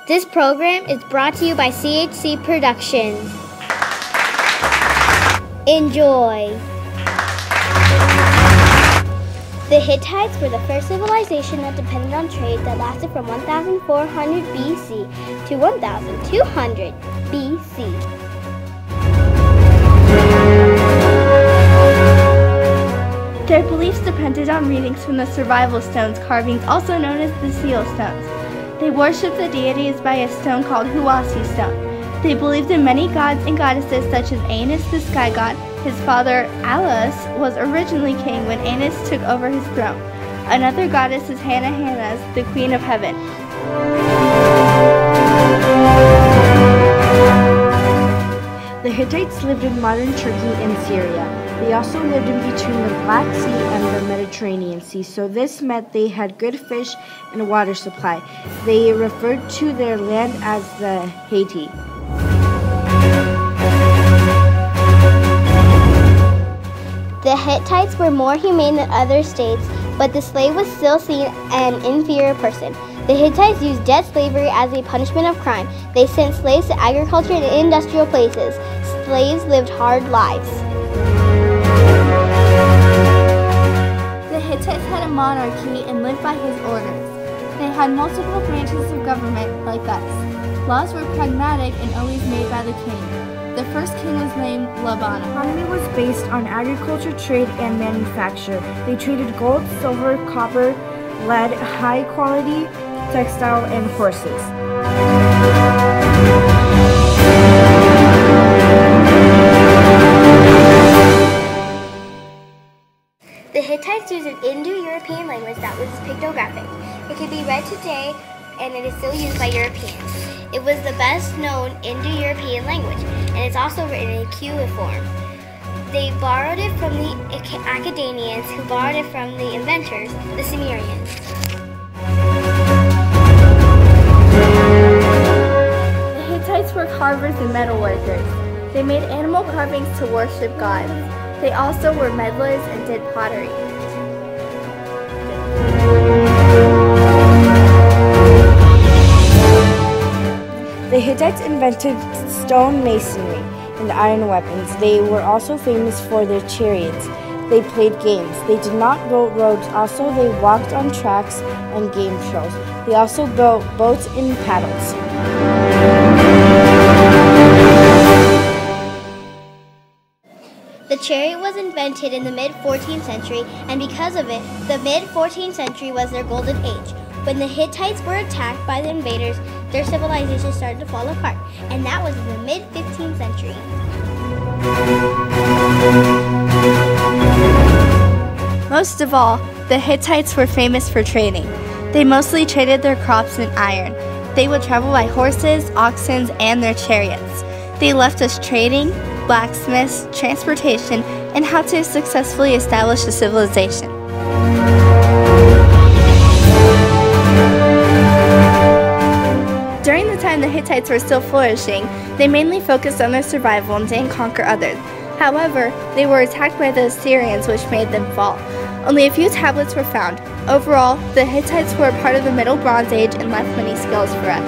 This program is brought to you by CHC Productions. Enjoy. The Hittites were the first civilization that depended on trade that lasted from 1400 BC to 1200 BC. Their beliefs depended on readings from the survival stones carvings, also known as the seal stones. They worshipped the deities by a stone called Huasi stone. They believed in many gods and goddesses such as Anus the sky god. His father, Alus, was originally king when Anus took over his throne. Another goddess is Hannah, the queen of heaven. The Hittites lived in modern Turkey and Syria. They also lived in between the Black Sea and the Mediterranean Sea, so this meant they had good fish and water supply. They referred to their land as the Haiti. The Hittites were more humane than other states, but the slave was still seen as an inferior person. The Hittites used debt slavery as a punishment of crime. They sent slaves to agriculture and industrial places. Slaves lived hard lives. The Hittites had a monarchy and lived by his orders. They had multiple branches of government like us. Laws were pragmatic and always made by the king. The first king was named Laban. The economy was based on agriculture, trade, and manufacture. They traded gold, silver, copper, lead, high-quality textile, and horses. The Hittites used an Indo-European language that was pictographic. It can be read today, and it is still used by Europeans. It was the best known Indo-European language, and it's also written in cuneiform. They borrowed it from the Acadians, who borrowed it from the inventors, the Sumerians. The Hittites were carvers and metalworkers. They made animal carvings to worship gods. They also were meddlers and did pottery. The Hittites invented stone masonry and iron weapons. They were also famous for their chariots. They played games. They did not build roads. Also, they walked on tracks and game shows. They also built boats and paddles. The chariot was invented in the mid-14th century, and because of it, the mid-14th century was their golden age. When the Hittites were attacked by the invaders, their civilization started to fall apart, and that was in the mid-15th century. Most of all, the Hittites were famous for trading. They mostly traded their crops in iron. They would travel by horses, oxen, and their chariots. They left us trading, blacksmiths, transportation, and how to successfully establish a civilization. During the time the Hittites were still flourishing, they mainly focused on their survival and didn't conquer others. However, they were attacked by the Assyrians, which made them fall. Only a few tablets were found. Overall, the Hittites were a part of the Middle Bronze Age and left many skills for us.